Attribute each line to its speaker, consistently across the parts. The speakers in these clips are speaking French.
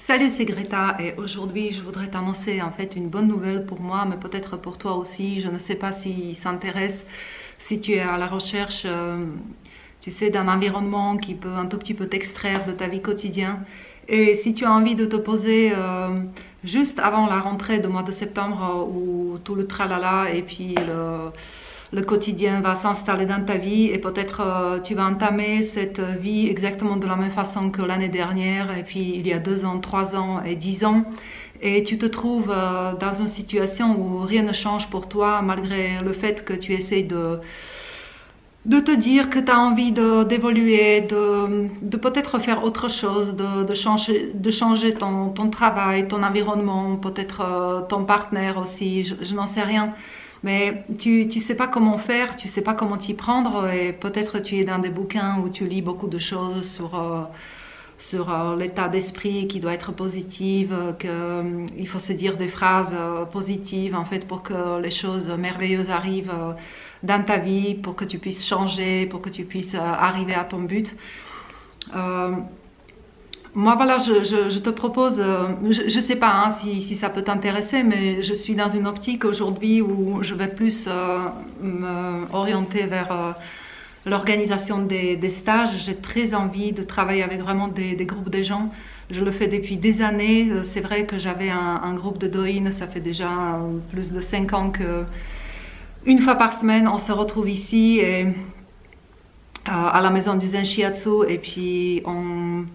Speaker 1: Salut, c'est Greta et aujourd'hui je voudrais t'annoncer en fait une bonne nouvelle pour moi, mais peut-être pour toi aussi. Je ne sais pas si ça t'intéresse, si tu es à la recherche, tu sais, d'un environnement qui peut un tout petit peu t'extraire de ta vie quotidienne. Et si tu as envie de te poser juste avant la rentrée du mois de septembre où tout le tralala et puis le quotidien va s'installer dans ta vie et peut-être tu vas entamer cette vie exactement de la même façon que l'année dernière et puis il y a 2 ans, 3 ans et 10 ans et tu te trouves dans une situation où rien ne change pour toi malgré le fait que tu essayes de te dire que tu as envie d'évoluer, de peut-être faire autre chose, de changer ton travail, ton environnement, peut-être ton partenaire aussi, je n'en sais rien. Mais tu sais pas comment faire, tu sais pas comment t'y prendre et peut-être tu es dans des bouquins où tu lis beaucoup de choses sur l'état d'esprit qui doit être positif, qu'il faut se dire des phrases positives en fait pour que les choses merveilleuses arrivent dans ta vie, pour que tu puisses changer, pour que tu puisses arriver à ton but. Moi, voilà, je te propose, je ne sais pas hein, si ça peut t'intéresser, mais je suis dans une optique aujourd'hui où je vais plus m'orienter vers l'organisation des stages. J'ai très envie de travailler avec vraiment des groupes de gens. Je le fais depuis des années. C'est vrai que j'avais un groupe de Douyin, ça fait déjà plus de 5 ans que une fois par semaine, on se retrouve ici et, à la maison du Zen Shiatsu et puis on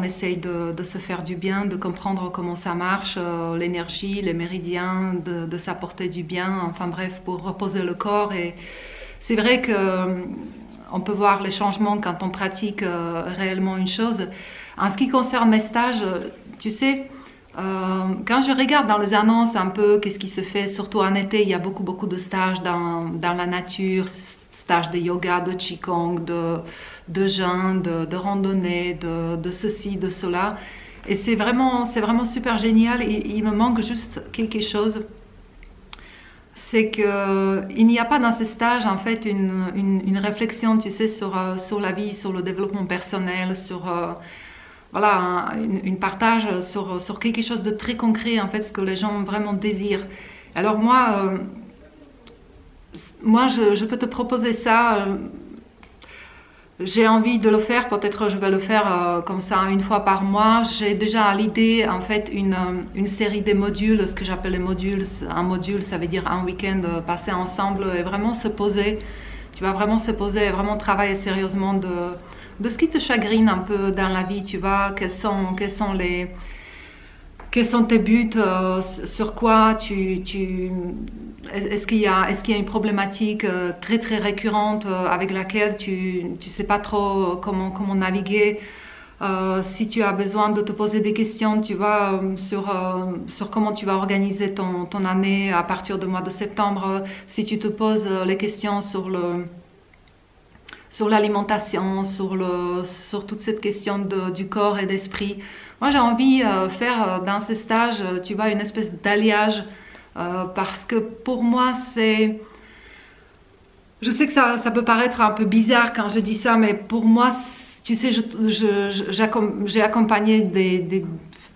Speaker 1: essaye de se faire du bien, de comprendre comment ça marche, l'énergie, les méridiens, de s'apporter du bien, enfin bref, pour reposer le corps. Et c'est vrai que on peut voir les changements quand on pratique réellement une chose. En ce qui concerne mes stages, tu sais, quand je regarde dans les annonces un peu qu'est-ce qui se fait, surtout en été, il y a beaucoup de stages dans la nature, stages de yoga, de qigong, de jeûne, de randonnée, de ceci, de cela. Et c'est vraiment super génial. Il me manque juste quelque chose. C'est qu'il n'y a pas dans ces stages en fait une réflexion, tu sais, sur la vie, sur le développement personnel, sur voilà, une partage sur quelque chose de très concret, en fait, ce que les gens vraiment désirent. Alors moi, je peux te proposer ça. J'ai envie de le faire, peut-être je vais le faire comme ça une fois par mois. J'ai déjà à l'idée en fait une série de modules, ce que j'appelle les modules. Un module, ça veut dire un week-end passé ensemble et vraiment se poser. Tu vas vraiment se poser et vraiment travailler sérieusement de ce qui te chagrine un peu dans la vie. Tu vois, quels sont tes buts, sur quoi est-ce qu'il y a une problématique très récurrente avec laquelle tu sais pas trop comment naviguer, si tu as besoin de te poser des questions, tu vois, sur comment tu vas organiser ton année à partir du mois de septembre, si tu te poses les questions sur l'alimentation, sur toute cette question du corps et d'esprit. Moi, j'ai envie de faire dans ces stages, tu vois, une espèce d'alliage parce que pour moi, c'est... Je sais que ça peut paraître un peu bizarre quand je dis ça, mais pour moi, tu sais, j'ai accompagné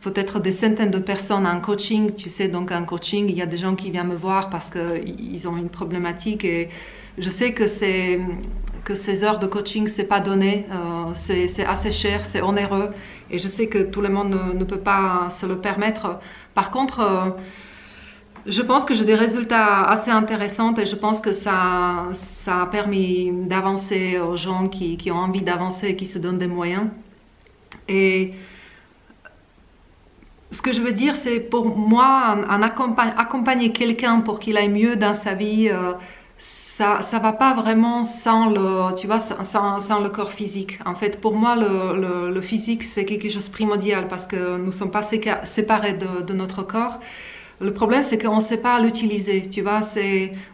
Speaker 1: peut-être des centaines de personnes en coaching. Tu sais, donc en coaching, il y a des gens qui viennent me voir parce qu'ils ont une problématique et je sais que ces heures de coaching, c'est pas donné, c'est assez cher, c'est onéreux et je sais que tout le monde ne peut pas se le permettre. Par contre, je pense que j'ai des résultats assez intéressants et je pense que ça a permis d'avancer aux gens qui ont envie d'avancer et qui se donnent des moyens. Et ce que je veux dire, c'est pour moi, accompagner quelqu'un pour qu'il aille mieux dans sa vie, ça va pas vraiment sans le corps physique. En fait, pour moi, le physique, c'est quelque chose de primordial parce que nous ne sommes pas séparés de notre corps. Le problème, c'est qu'on ne sait pas l'utiliser, tu vois,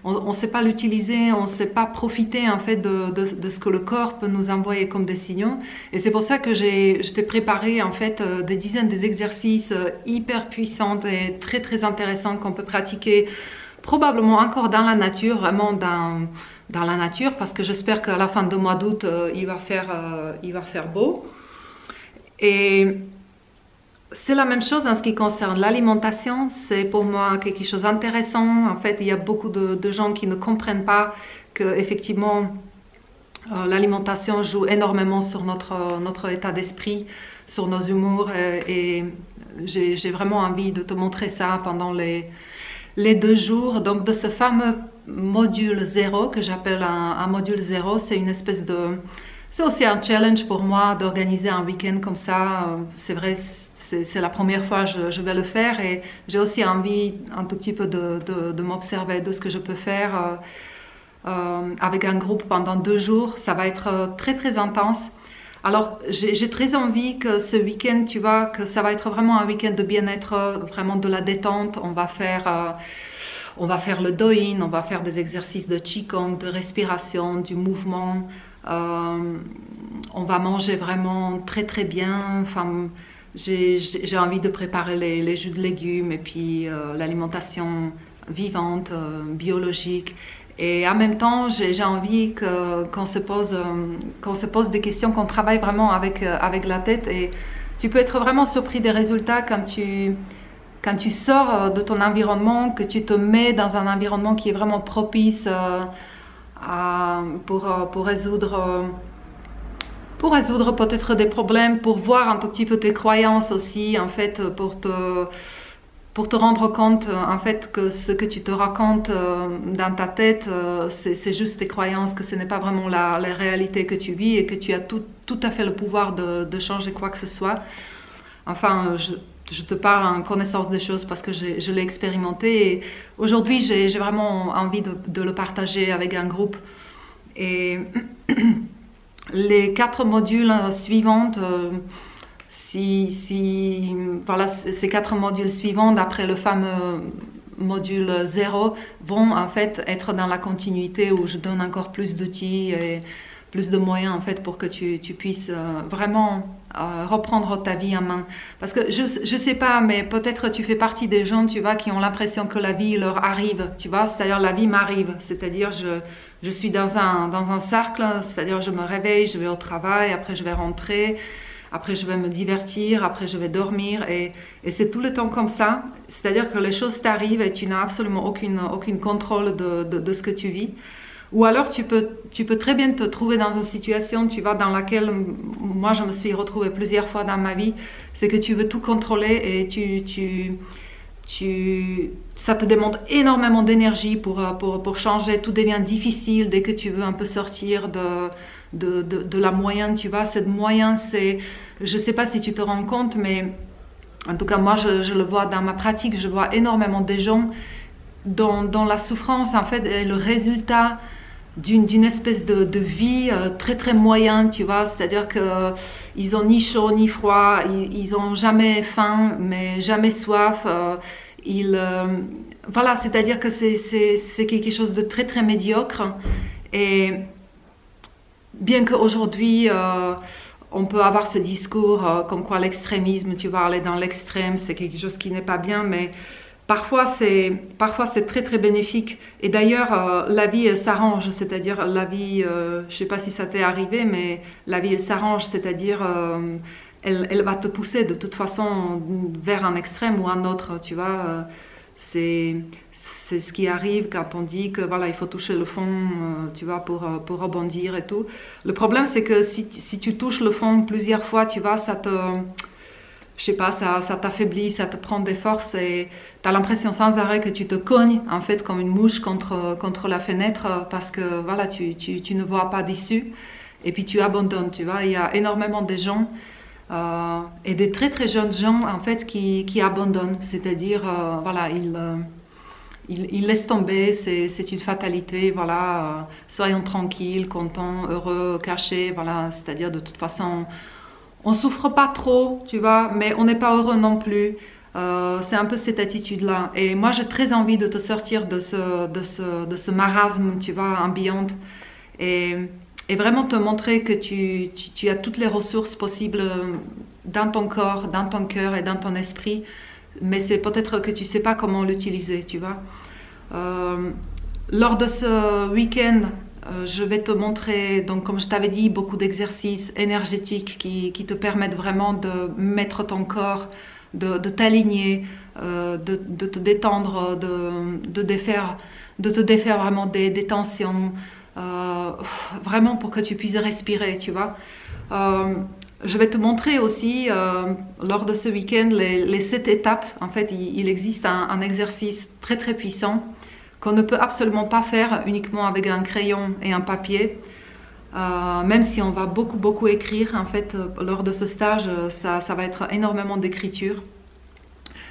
Speaker 1: on ne sait pas l'utiliser, on ne sait pas profiter en fait de ce que le corps peut nous envoyer comme des signaux. Et c'est pour ça que je t'ai préparé en fait des dizaines d'exercices hyper puissants et très intéressants qu'on peut pratiquer probablement encore dans la nature, vraiment dans la nature, parce que j'espère qu'à la fin du mois d'août, il va faire beau. Et c'est la même chose en ce qui concerne l'alimentation. C'est pour moi quelque chose d'intéressant. En fait, il y a beaucoup de gens qui ne comprennent pas que effectivement l'alimentation joue énormément sur notre état d'esprit, sur nos humours. Et j'ai vraiment envie de te montrer ça pendant les 2 jours. Donc de ce fameux module 0 que j'appelle un module 0, c'est une espèce de... C'est aussi un challenge pour moi d'organiser un week-end comme ça. C'est vrai, c'est la première fois que je vais le faire et j'ai aussi envie un tout petit peu de m'observer de ce que je peux faire avec un groupe pendant 2 jours. Ça va être très très intense. Alors j'ai très envie que ce week-end, tu vois, que ça va être vraiment un week-end de bien-être, vraiment de la détente. On va faire le do-in, on va faire des exercices de qigong, de respiration, du mouvement. On va manger vraiment très très bien. Enfin, j'ai envie de préparer les jus de légumes et puis l'alimentation vivante, biologique. Et en même temps, j'ai envie qu'on se pose des questions, qu'on travaille vraiment avec la tête. Et tu peux être vraiment surpris des résultats quand tu sors de ton environnement, que tu te mets dans un environnement qui est vraiment propice pour résoudre peut-être des problèmes, pour voir un tout petit peu tes croyances aussi, en fait, pour te rendre compte en fait que ce que tu te racontes dans ta tête, c'est juste tes croyances, que ce n'est pas vraiment la réalité que tu vis et que tu as tout à fait le pouvoir de changer quoi que ce soit. Enfin, je te parle en connaissance des choses parce que je l'ai expérimenté et aujourd'hui j'ai vraiment envie de le partager avec un groupe. Et les 4 modules suivants, voilà, ces 4 modules suivants, d'après le fameux module 0, vont en fait être dans la continuité où je donne encore plus d'outils et plus de moyens en fait pour que tu puisses vraiment reprendre ta vie en main. Parce que je sais pas, mais peut-être tu fais partie des gens, tu vois, qui ont l'impression que la vie leur arrive, tu vois, c'est-à-dire la vie m'arrive, c'est-à-dire je suis dans un cercle, c'est-à-dire je me réveille, je vais au travail, après je vais rentrer, après je vais me divertir, après je vais dormir et c'est tout le temps comme ça, c'est-à-dire que les choses t'arrivent et tu n'as absolument aucun contrôle de ce que tu vis. Ou alors tu peux très bien te trouver dans une situation, tu vois, dans laquelle moi je me suis retrouvée plusieurs fois dans ma vie, c'est que tu veux tout contrôler et ça te demande énormément d'énergie pour changer, tout devient difficile dès que tu veux un peu sortir de la moyenne, tu vois. Cette moyenne, c'est, je sais pas si tu te rends compte, mais en tout cas moi je le vois dans ma pratique, je vois énormément de gens dont la souffrance en fait est le résultat d'une espèce de vie très très moyenne, tu vois, c'est-à-dire que ils ont ni chaud ni froid, ils ont jamais faim mais jamais soif, voilà, c'est-à-dire que c'est quelque chose de très très médiocre. Et bien qu'aujourd'hui on peut avoir ce discours comme quoi l'extrémisme, tu vas aller dans l'extrême, c'est quelque chose qui n'est pas bien, mais parfois c'est très très bénéfique. Et d'ailleurs la vie elle s'arrange, c'est-à-dire la vie, je sais pas si ça t'est arrivé, mais la vie elle s'arrange, c'est-à-dire elle va te pousser de toute façon vers un extrême ou un autre, tu vois. C'est ce qui arrive quand on dit que voilà, il faut toucher le fond, tu vois, pour rebondir et tout. Le problème c'est que si tu touches le fond plusieurs fois, tu vois, je sais pas, ça t'affaiblit, ça te prend des forces et tu as l'impression sans arrêt que tu te cognes en fait comme une mouche contre la fenêtre parce que voilà, tu ne vois pas d'issue et puis tu abandonnes, tu vois. Il y a énormément de gens et des très très jeunes gens en fait qui abandonnent, c'est-à-dire voilà, ils laissent tomber, c'est une fatalité, voilà, soyons tranquilles, contents, heureux, cachés, voilà, c'est-à-dire de toute façon on souffre pas trop, tu vois, mais on n'est pas heureux non plus. C'est un peu cette attitude-là. Et moi, j'ai très envie de te sortir de ce marasme, tu vois, ambiante. Et vraiment te montrer que tu as toutes les ressources possibles dans ton corps, dans ton cœur et dans ton esprit. Mais c'est peut-être que tu sais pas comment l'utiliser, tu vois. Lors de ce week-end, je vais te montrer, donc comme je t'avais dit, beaucoup d'exercices énergétiques qui te permettent vraiment de mettre ton corps de t'aligner, de te détendre, de te défaire vraiment des tensions, vraiment pour que tu puisses respirer, tu vois. Je vais te montrer aussi, lors de ce week-end, les 7 étapes. En fait, il existe un exercice très très puissant qu'on ne peut absolument pas faire uniquement avec un crayon et un papier. Même si on va beaucoup écrire, en fait, lors de ce stage, ça va être énormément d'écriture.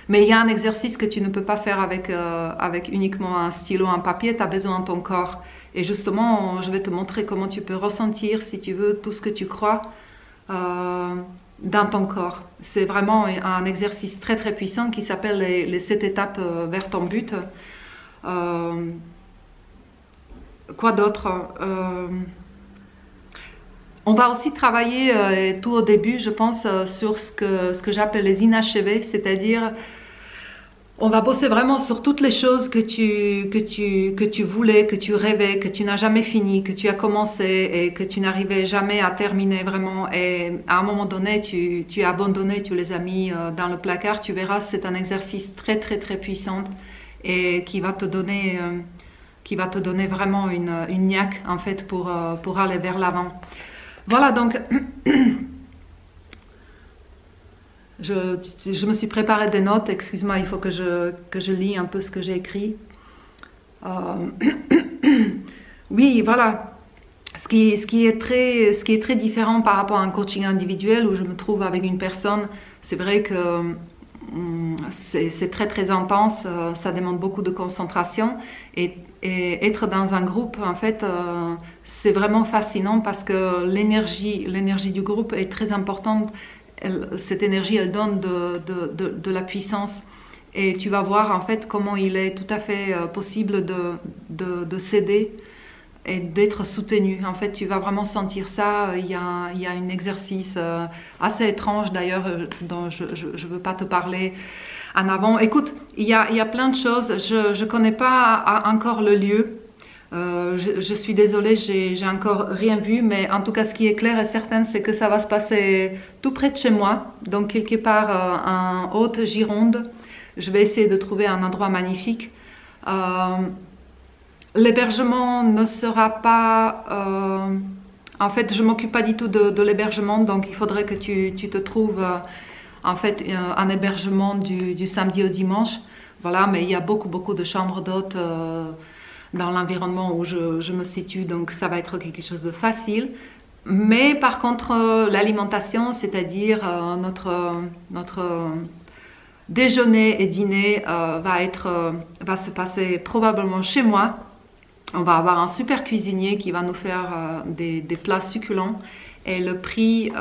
Speaker 1: Mais il y a un exercice que tu ne peux pas faire avec uniquement un stylo, un papier, tu as besoin de ton corps. Et justement, je vais te montrer comment tu peux ressentir, si tu veux, tout ce que tu crois dans ton corps. C'est vraiment un exercice très très puissant qui s'appelle les 7 étapes vers ton but. Quoi d'autre? On va aussi travailler tout au début, je pense, sur ce que j'appelle les inachevés, c'est-à-dire on va bosser vraiment sur toutes les choses que tu voulais, que tu rêvais, que tu n'as jamais fini, que tu as commencé et que tu n'arrivais jamais à terminer vraiment. Et à un moment donné, tu as abandonné, tu les as mis dans le placard. Tu verras, c'est un exercice très très très puissant et qui va te donner vraiment une niaque en fait pour aller vers l'avant. Voilà, donc je me suis préparé des notes, excuse-moi, il faut que je lis un peu ce que j'ai écrit. Oui, voilà, ce qui est très différent par rapport à un coaching individuel où je me trouve avec une personne, c'est vrai que c'est très très intense, ça demande beaucoup de concentration et être dans un groupe en fait c'est vraiment fascinant parce que l'énergie du groupe est très importante. Cette énergie elle donne de la puissance et tu vas voir en fait comment il est tout à fait possible de s'aider et d'être soutenu. En fait, tu vas vraiment sentir ça. Il y a un exercice assez étrange d'ailleurs dont je ne veux pas te parler en avant. Écoute, il y a plein de choses. Je ne connais pas encore le lieu. Je suis désolée, j'ai encore rien vu, mais en tout cas, ce qui est clair et certain, c'est que ça va se passer tout près de chez moi, donc quelque part en Haute-Gironde. Je vais essayer de trouver un endroit magnifique. L'hébergement ne sera pas... en fait, je ne m'occupe pas du tout de l'hébergement, donc il faudrait que tu te trouves en fait un hébergement du samedi au dimanche. Voilà, mais il y a beaucoup de chambres d'hôtes dans l'environnement où je me situe, donc ça va être quelque chose de facile. Mais par contre, l'alimentation, c'est-à-dire notre déjeuner et dîner va se passer probablement chez moi. On va avoir un super cuisinier qui va nous faire des plats succulents et le prix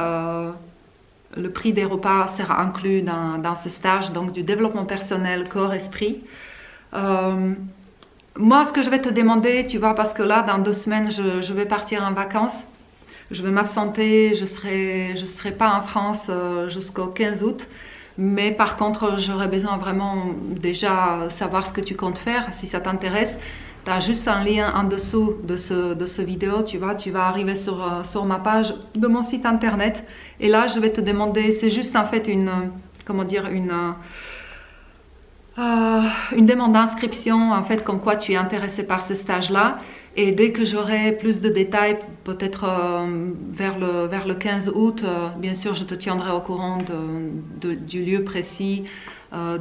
Speaker 1: des repas sera inclus dans ce stage, donc du développement personnel, corps-esprit. Moi, ce que je vais te demander, tu vois, parce que là, dans 2 semaines, je vais partir en vacances. Je vais m'absenter, je serai pas en France jusqu'au 15 août. Mais par contre, j'aurais besoin vraiment déjà savoir ce que tu comptes faire, si ça t'intéresse. Tu as juste un lien en dessous de ce vidéo, tu vois, tu vas arriver sur ma page de mon site internet. Et là, je vais te demander, c'est juste en fait une demande d'inscription, en fait, comme quoi tu es intéressé par ce stage-là. Et dès que j'aurai plus de détails, peut-être vers le 15 août, bien sûr, je te tiendrai au courant du lieu précis,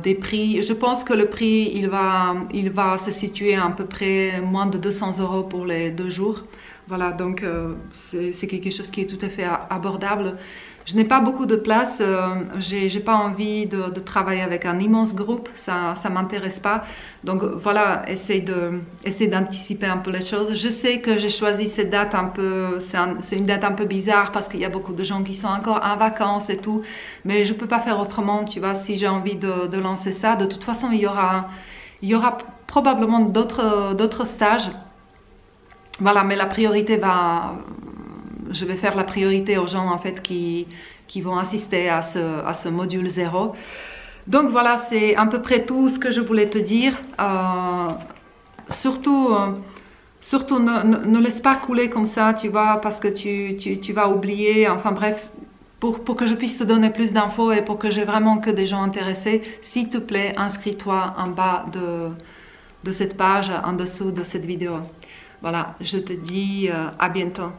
Speaker 1: des prix. Je pense que le prix, il va se situer à peu près moins de 200 € pour les 2 jours. Voilà, donc c'est quelque chose qui est tout à fait abordable. Je n'ai pas beaucoup de place, j'ai pas envie de travailler avec un immense groupe, ça m'intéresse pas. Donc voilà, essaye d'anticiper un peu les choses. Je sais que j'ai choisi cette date un peu, c'est une date un peu bizarre parce qu'il y a beaucoup de gens qui sont encore en vacances et tout, mais je peux pas faire autrement, tu vois, si j'ai envie de lancer ça. De toute façon, il y aura probablement d'autres stages. Voilà, mais la priorité je vais faire la priorité aux gens en fait qui vont assister à ce module 0. Donc voilà, c'est à peu près tout ce que je voulais te dire. Surtout ne laisse pas couler comme ça, tu vois, parce que tu vas oublier. Enfin bref, pour que je puisse te donner plus d'infos et pour que j'ai vraiment que des gens intéressés, s'il te plaît, inscris-toi en bas de cette page, en dessous de cette vidéo. Voilà, je te dis à bientôt.